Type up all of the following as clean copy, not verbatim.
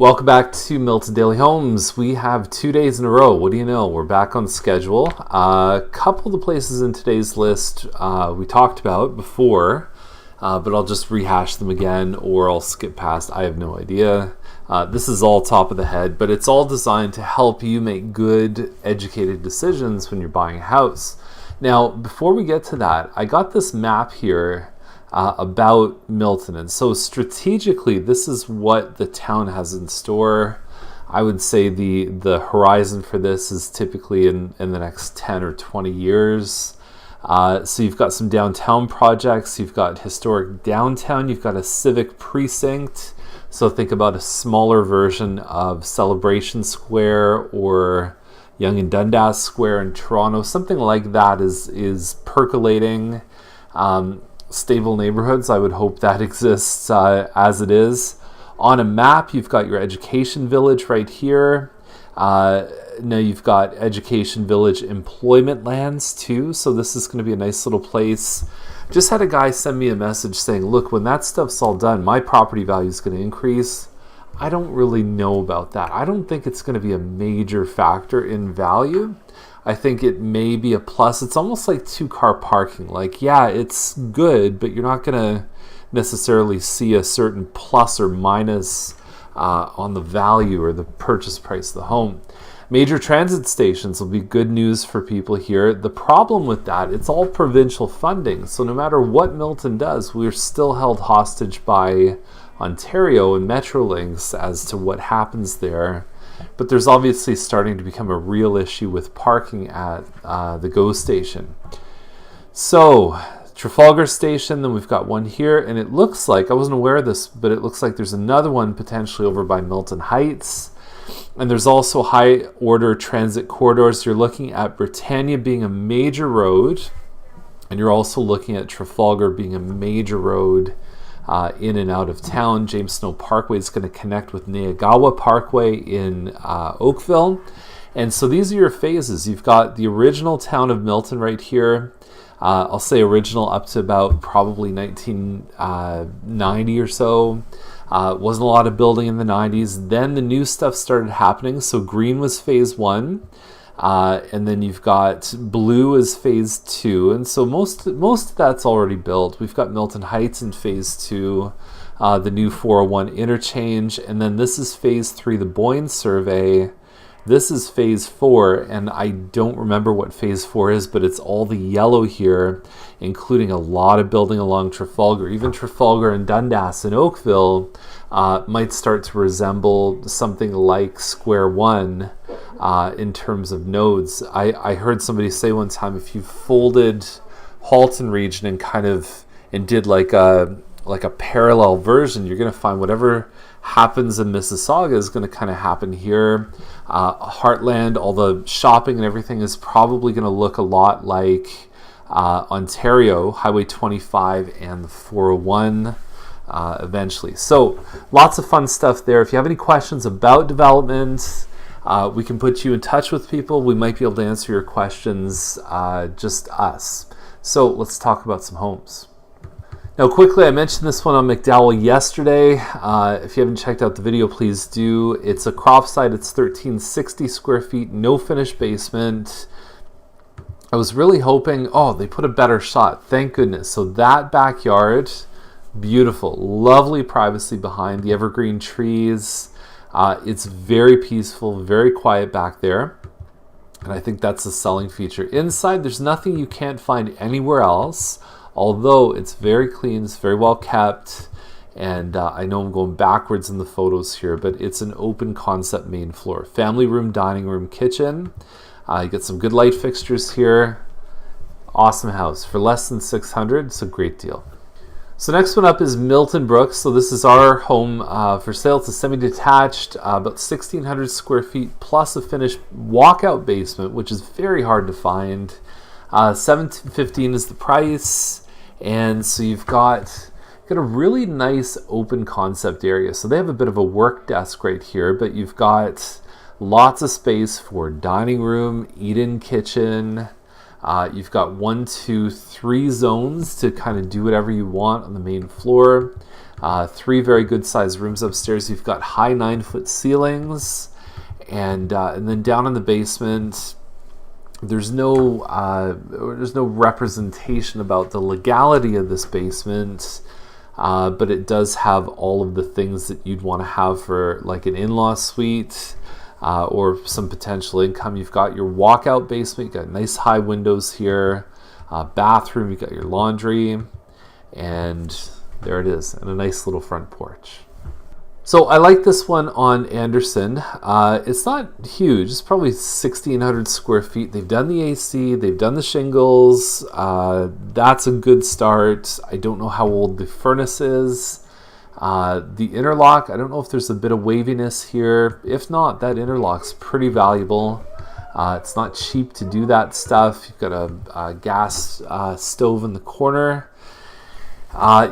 Welcome back to Milton Daily Homes. We have 2 days in a row. What do you know? We're back on schedule. A couple of the places in today's list we talked about before, but I'll just rehash them again or I'll skip past. I have no idea. This is all top of the head, but it's all designed to help you make good, educated decisions when you're buying a house. Now, before we get to that, I got this map here about Milton, and so strategically this is what the town has in store. I would say the horizon for this is typically in the next 10 or 20 years. So you've got some downtown projects, you've got historic downtown, you've got a civic precinct, so think about a smaller version of Celebration Square or Yonge and Dundas Square in Toronto. Something like that is percolating. Stable neighborhoods, I would hope that exists as it is. On a map, you've got your education village right here. Now you've got education village employment lands too, so this is going to be a nice little place. Just had a guy send me a message saying, look, when that stuff's all done, my property value is going to increase. I don't really know about that. I don't think it's going to be a major factor in value. I think it may be a plus. It's almost like two-car parking. Like, yeah, it's good, but you're not going to necessarily see a certain plus or minus on the value or the purchase price of the home. Major transit stations will be good news for people here. The problem with that, it's all provincial funding. So no matter what Milton does, we're still held hostage by Ontario and Metrolinx as to what happens there. But there's obviously starting to become a real issue with parking at the GO station. So Trafalgar Station, then we've got one here, and it looks like, I wasn't aware of this, but it looks like there's another one potentially over by Milton Heights. And there's also high order transit corridors. You're looking at Britannia being a major road, and you're also looking at Trafalgar being a major road in and out of town. James Snow Parkway is going to connect with Neagawa Parkway in Oakville. And so these are your phases. You've got the original town of Milton right here. I'll say original up to about probably 1990 or so. Wasn't a lot of building in the 90s. Then the new stuff started happening. So green was phase 1. And then you've got blue as phase 2, and so most of that's already built. We've got Milton Heights in phase 2, the new 401 interchange, and then this is phase 3, the Boyne survey. This is phase 4, and I don't remember what phase 4 is, but it's all the yellow here, including a lot of building along Trafalgar. Even Trafalgar and Dundas and Oakville might start to resemble something like Square One in terms of nodes. I heard somebody say one time, if you folded Halton region and did like a parallel version, you're going to find whatever happens in Mississauga is going to kind of happen here. Heartland, all the shopping and everything is probably going to look a lot like Ontario, Highway 25 and the 401 eventually. So lots of fun stuff there. If you have any questions about development, we can put you in touch with people. We might be able to answer your questions, just us. So let's talk about some homes. Now quickly, I mentioned this one on McDowell yesterday. If you haven't checked out the video, please do. It's a crop site. It's 1360 square feet, no finished basement. I was really hoping, they put a better shot. Thank goodness. So that backyard, beautiful, lovely privacy behind the evergreen trees. It's very peaceful, very quiet back there. And I think that's a selling feature. Inside, there's nothing you can't find anywhere else. Although it's very clean, it's very well kept, and I know I'm going backwards in the photos here, but it's an open concept main floor. Family room, dining room, kitchen. You get some good light fixtures here. Awesome house. For less than $600, it's a great deal. So next one up is Miltonbrook. So this is our home for sale. It's a semi-detached, about 1,600 square feet, plus a finished walkout basement, which is very hard to find. $715 is the price. And so you've got a really nice open concept area. So they have a bit of a work desk right here, but you've got lots of space for dining room, eat-in kitchen, You've got 1, 2, 3 zones to kind of do whatever you want on the main floor. 3 very good sized rooms upstairs. You've got high 9-foot ceilings, and then down in the basement, there's no representation about the legality of this basement, but it does have all of the things that you'd want to have for like an in-law suite or some potential income. You've got your walkout basement. You've got nice high windows here. Bathroom. You've got your laundry, and there it is, and a nice little front porch. So I like this one on Anderson. It's not huge. It's probably 1,600 square feet. They've done the AC. They've done the shingles. That's a good start. I don't know how old the furnace is. The interlock, I don't know if there's a bit of waviness here. If not, that interlock's pretty valuable. It's not cheap to do that stuff. You've got a gas stove in the corner.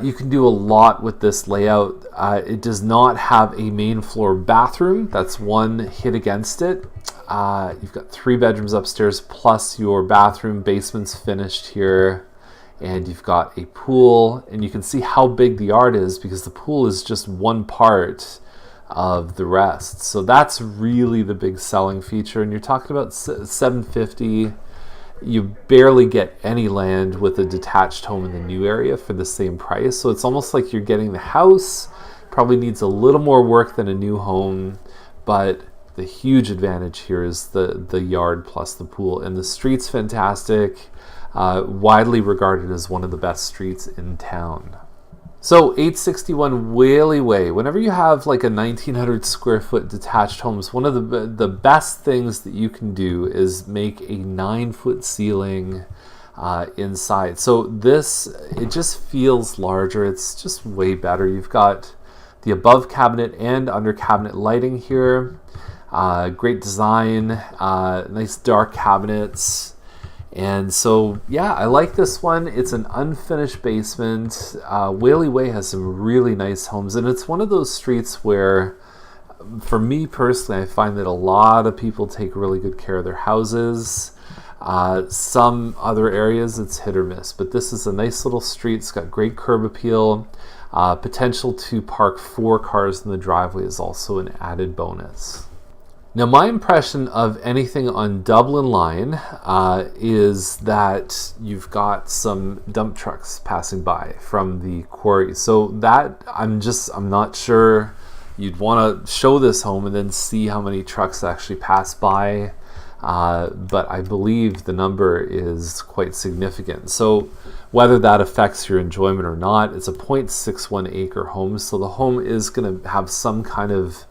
You can do a lot with this layout. It does not have a main floor bathroom. That's one hit against it. You've got 3 bedrooms upstairs plus your bathroom. Basement's finished here. And you've got a pool. And you can see how big the yard is because the pool is just one part of the rest. So that's really the big selling feature. And you're talking about $750. You barely get any land with a detached home in the new area for the same price. So it's almost like you're getting the house. Probably needs a little more work than a new home, but the huge advantage here is the yard plus the pool. And the street's fantastic, widely regarded as one of the best streets in town. So 861 Whaley Way, whenever you have like a 1,900 square foot detached homes, one of the best things that you can do is make a 9-foot ceiling inside. So this, it just feels larger. It's just way better. You've got the above cabinet and under cabinet lighting here. Great design, nice dark cabinets. And so, yeah, I like this one. It's an unfinished basement. Whaley Way has some really nice homes, and it's one of those streets where, for me personally, I find that a lot of people take really good care of their houses. Some other areas, it's hit or miss, but this is a nice little street. It's got great curb appeal. Potential to park 4 cars in the driveway is also an added bonus. Now, my impression of anything on Dublin Line is that you've got some dump trucks passing by from the quarry. So that, I'm not sure you'd want to show this home and then see how many trucks actually pass by. But I believe the number is quite significant. So whether that affects your enjoyment or not, it's a 0.61 acre home. So the home is going to have some kind of,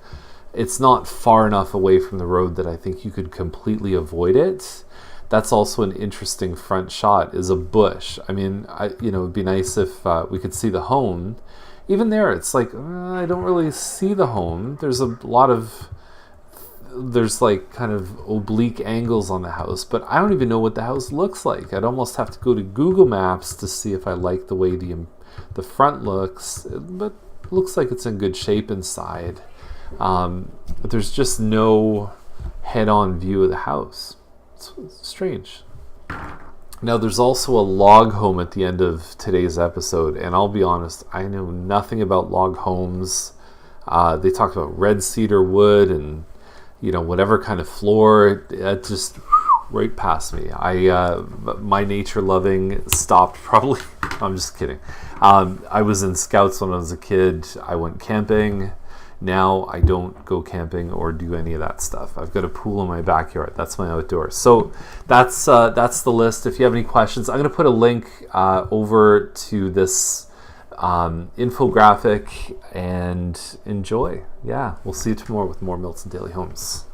it's not far enough away from the road that I think you could completely avoid it. That's also an interesting front shot, is a bush. I mean, it'd be nice if we could see the home. Even there, it's like, I don't really see the home. There's like kind of oblique angles on the house, but I don't even know what the house looks like. I'd almost have to go to Google Maps to see if I like the way the front looks, but it looks like it's in good shape inside. But there's just no head-on view of the house. It's strange. Now, there's also a log home at the end of today's episode, and I'll be honest, I know nothing about log homes. They talked about red cedar wood and whatever kind of floor. It just right past me. My nature loving stopped probably. I'm just kidding. I was in Scouts when I was a kid. I went camping. Now I don't go camping or do any of that stuff. I've got a pool in my backyard. That's my outdoors. So that's the list. If you have any questions, I'm going to put a link over to this infographic, and enjoy. Yeah, we'll see you tomorrow with more Milton Daily Homes.